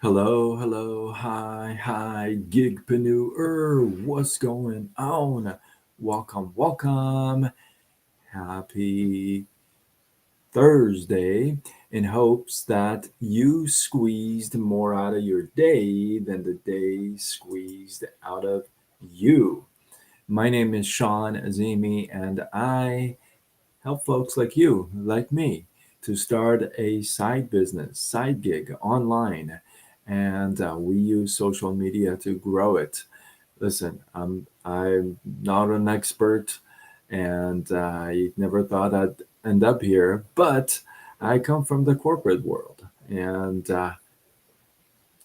Hello, hello, hi, gigpreneur. What's going on? Welcome, welcome. Happy Thursday in hopes that you squeezed more out of your day than the day squeezed out of you. My name is Sean Azimi, and I help folks like you, like me, to start a side business, side gig online. And we use social media to grow it. Listen, I'm not an expert, and I never thought I'd end up here, but I come from the corporate world. And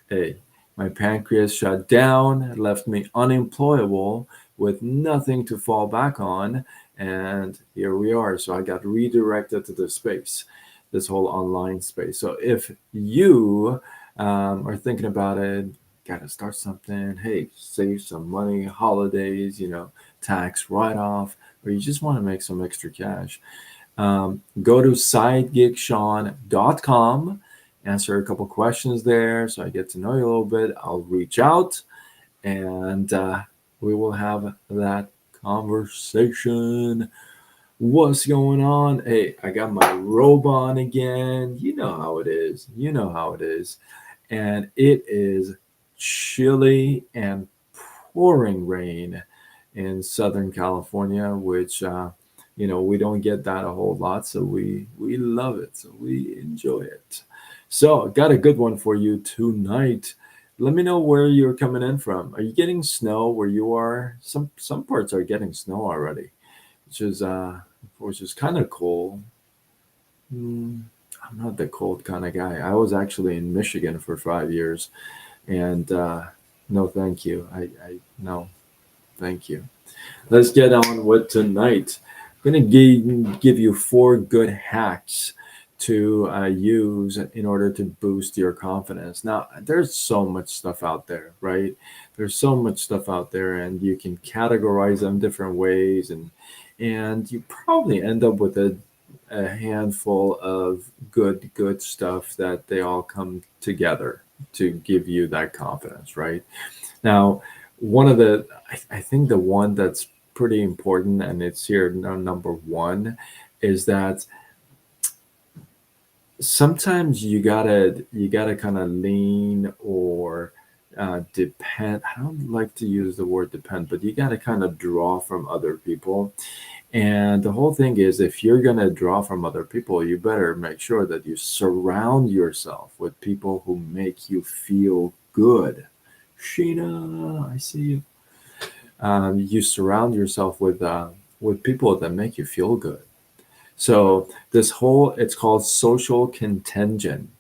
hey, my pancreas shut down, left me unemployable with nothing to fall back on, and here we are. So I got redirected to this space, this whole online space. So if you are thinking about it, got to start something, hey, save some money, holidays, tax write off, or you just want to make some extra cash, go to sidegigshawn.com, answer a couple questions there so I get to know you a little bit. I'll reach out and we will have that conversation. What's going on? Hey, I got my robe on again. You know how it is. You know how it is. And it is chilly and pouring rain in Southern California, which we don't get that a whole lot, so we love it, so we enjoy it. So, got a good one for you tonight. Let me know where you're coming in from. Are you getting snow where you are? Some parts are getting snow already, which is kind of cool. Mm, I'm not the cold kind of guy. I was actually in Michigan for 5 years, and no, thank you. I no, thank you. Let's get on with tonight. I'm going to give you four good hacks to use in order to boost your confidence. Now, there's so much stuff out there, right? There's so much stuff out there, and you can categorize them different ways, and you probably end up with a handful of good stuff that they all come together to give you that confidence, right? Now, one of the, I think the one that's pretty important, and it's here number one, is that sometimes you gotta kind of lean or depend. I don't like to use the word depend, but you gotta kind of draw from other people. And the whole thing is, if you're gonna draw from other people, you better make sure that you surround yourself with people who make you feel good. Sheena, I see you. You surround yourself with people that make you feel good. So this whole it's called social contagion,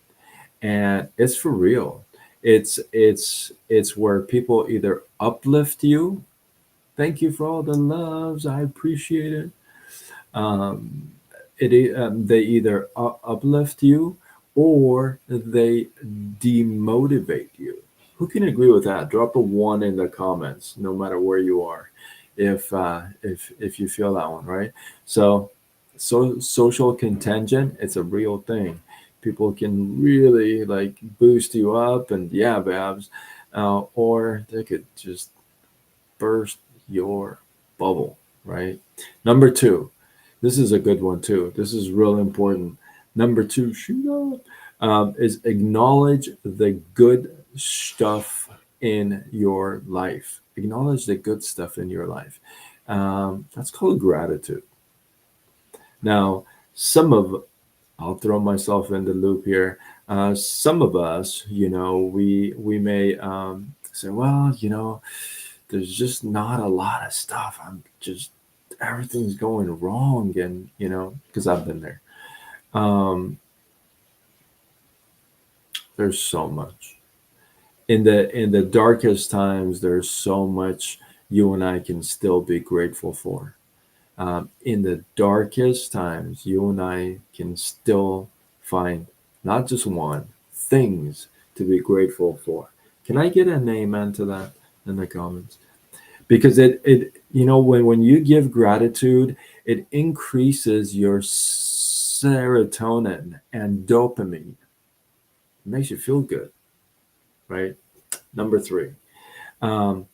and it's for real. It's where people either uplift you. Thank you for all the loves. I appreciate it. Um, they either uplift you or they demotivate you. Who can agree with that? Drop a one in the comments, no matter where you are, if you feel that one, right? So social contagion, it's a real thing. People can really like boost you up, and yeah, Babs, or they could just burst your bubble, right? Number two, this is a good one too. This is real important. Number two, shoot up, is acknowledge the good stuff in your life. Acknowledge the good stuff in your life. That's called gratitude. Now, some of I'll throw myself in the loop here. Some of us, we may say, well, there's just not a lot of stuff. I'm just everything's going wrong, and because I've been there. Um, there's so much in the darkest times. There's so much you and I can still be grateful for. In the darkest times, you and I can still find not just one things to be grateful for. Can I get an amen to that in the comments? Because when you give gratitude, it increases your serotonin and dopamine. It makes you feel good. right? Number three, um,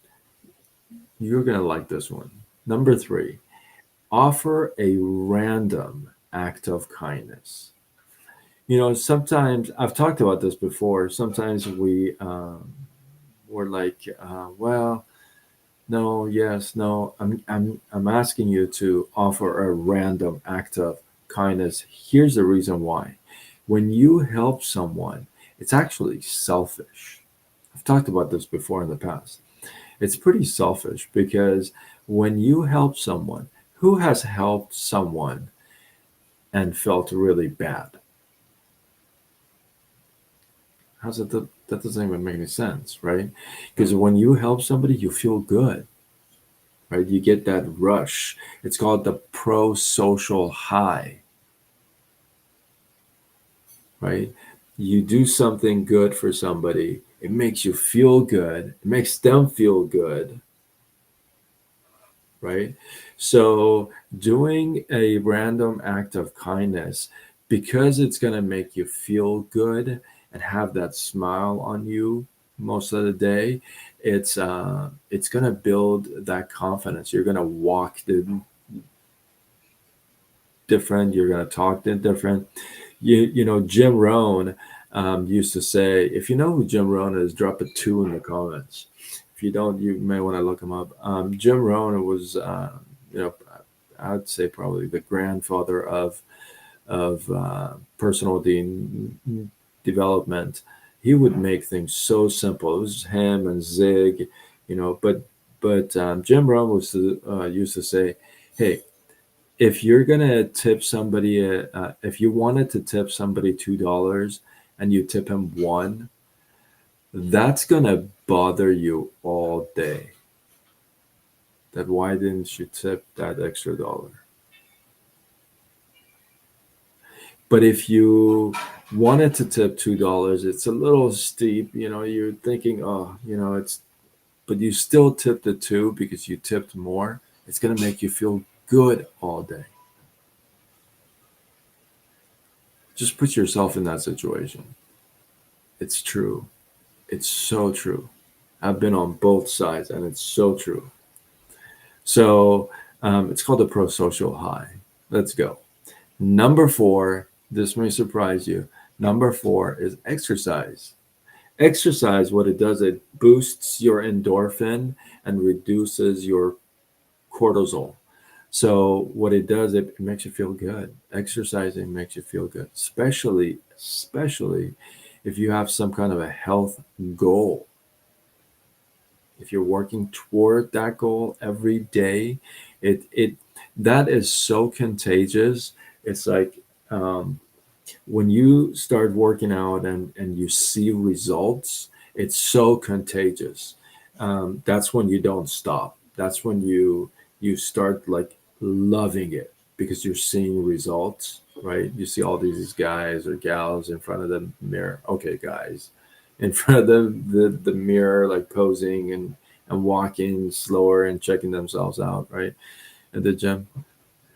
you're going to like this one. Number three, offer a random act of kindness. Sometimes I've talked about this before. Sometimes we're like, well, no, yes, no. I'm asking you to offer a random act of kindness. Here's the reason why. When you help someone, it's actually selfish. I've talked about this before in the past. It's pretty selfish because when you help someone, who has helped someone and felt really bad? How's it that doesn't even make any sense, right? Because when you help somebody, you feel good, right? You get that rush. It's called the pro-social high, right? You do something good for somebody, it makes you feel good, it makes them feel good, right? So doing a random act of kindness, because it's going to make you feel good and have that smile on you most of the day, it's going to build that confidence. You're going to walk the different, you're going to talk the different. Jim Rohn used to say, if you know who Jim Rohn is, drop a 2 in the comments. If you don't, you may want to look him up. Jim Rohn was, you know, I'd say probably the grandfather of personal development. He would make things so simple. It was him and Zig, but Jim Rohn used to say, "Hey, if you're gonna tip somebody, if you wanted to tip somebody $2 and you tip him one, that's gonna bother you all day. That why didn't you tip that extra dollar? But if you wanted to tip $2, it's a little steep. You're thinking, oh, but you still tip the two because you tipped more. It's gonna make you feel good all day. Just put yourself in that situation. It's true. It's so true. I've been on both sides, and it's so true. So it's called the pro-social high. Let's go. Number four, this may surprise you. Number four is exercise. Exercise, what it does, it boosts your endorphin and reduces your cortisol. So what it does, it makes you feel good. Exercising makes you feel good, especially if you have some kind of a health goal. If you're working toward that goal every day, it that is so contagious. It's like um, when you start working out and you see results, it's so contagious. That's when you don't stop. That's when you start like loving it because you're seeing results, right? You see all these guys or gals in front of the mirror. Okay, guys, in front of the mirror, like posing and walking slower and checking themselves out, right? At the gym.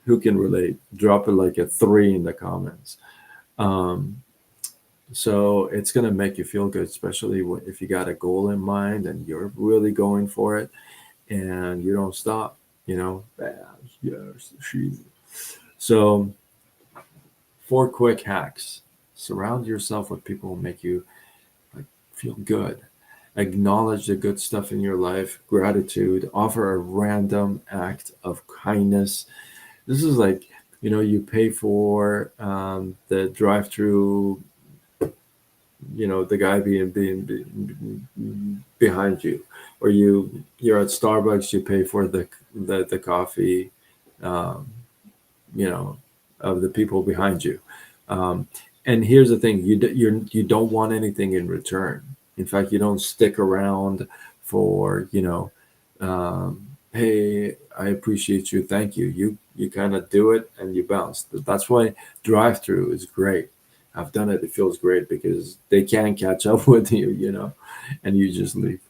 Who can relate? Drop it like a 3 in the comments. Um, so it's going to make you feel good, especially if you got a goal in mind and you're really going for it and you don't stop, yes, she. So 4 quick hacks. Surround yourself with people who make you like feel good. Acknowledge the good stuff in your life, gratitude, offer a random act of kindness. This is like, you pay for the drive-through, the guy being behind you, or you're at Starbucks, you pay for the coffee, um, you know, of the people behind you. Um, and here's the thing: you don't want anything in return. In fact, you don't stick around for hey, I appreciate you, thank you. You kind of do it and you bounce. That's why drive-through is great. I've done it. It feels great because they can't catch up with you, and you just leave.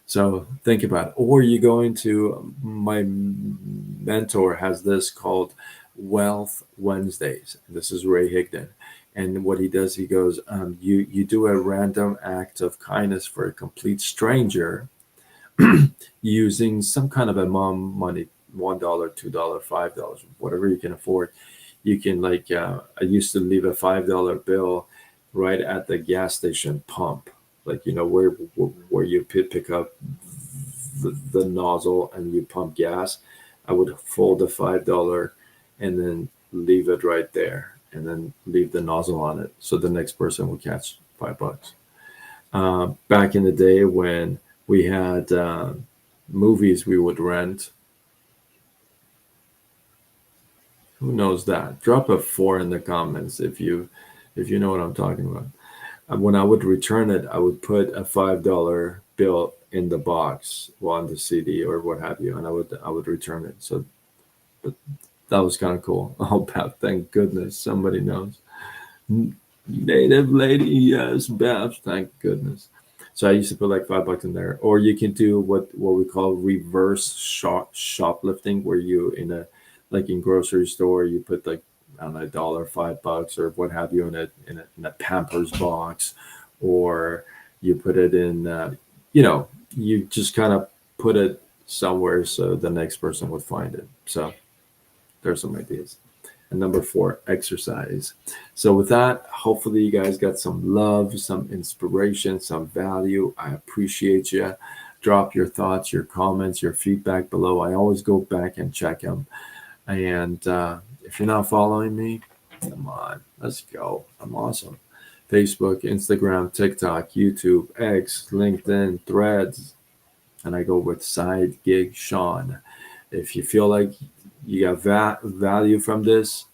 So think about it. Or you go into my mentor has this called Wealth Wednesdays. This is Ray Higdon. And what he does, he goes, you do a random act of kindness for a complete stranger using some kind of a mom money, $1, $2, $5, whatever you can afford. You can like I used to leave a $5 bill right at the gas station pump, like where you pick up the nozzle and you pump gas. I would fold the $5 and then leave it right there, and then leave the nozzle on it so the next person will catch $5. Back in the day when we had movies we would rent. Who knows that? Drop a 4 in the comments if you know what I'm talking about. When I would return it, I would put a $5 bill in the box, well, on the CD or what have you, and I would return it. So that was kind of cool. Oh, Beth, thank goodness somebody knows. Native lady, yes, Beth, thank goodness. So I used to put like $5 in there, or you can do what we call reverse shoplifting, where you in a like in grocery store you put like I don't know $1, $5 or what have you in a Pampers box, or you put it in you just kind of put it somewhere so the next person would find it. So there's some ideas. And number 4, exercise. So with that, hopefully you guys got some love, some inspiration, some value. I appreciate you. Drop your thoughts, your comments, your feedback below. I always go back and check them. And if you're not following me, come on, let's go. I'm awesome. Facebook, Instagram, TikTok, YouTube, X, LinkedIn, Threads, and I go with Side Gig Sean. If you feel like you got value from this,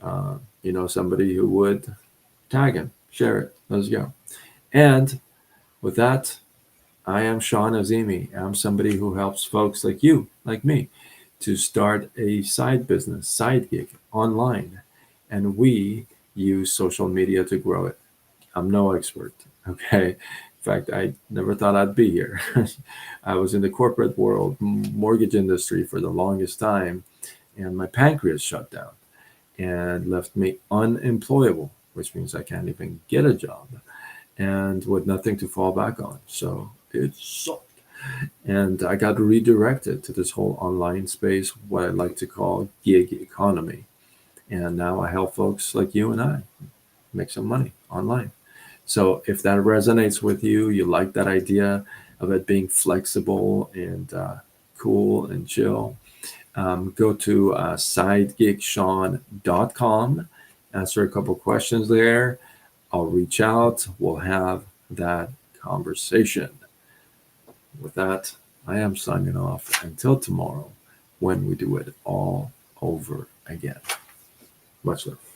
somebody who would, tag him, share it. Let's go. And with that, I am Sean Azimi. I'm somebody who helps folks like you, like me, to start a side business, side gig online. And we use social media to grow it. I'm no expert, okay? In fact, I never thought I'd be here. I was in the corporate world, mortgage industry for the longest time, and my pancreas shut down and left me unemployable, which means I can't even get a job and with nothing to fall back on. So it sucked. And I got redirected to this whole online space, what I like to call gig economy. And now I help folks like you and I make some money online. So if that resonates with you, you like that idea of it being flexible and cool and chill, go to sidegigshawn.com, answer a couple questions there. I'll reach out. We'll have that conversation. With that, I am signing off until tomorrow when we do it all over again. Much love.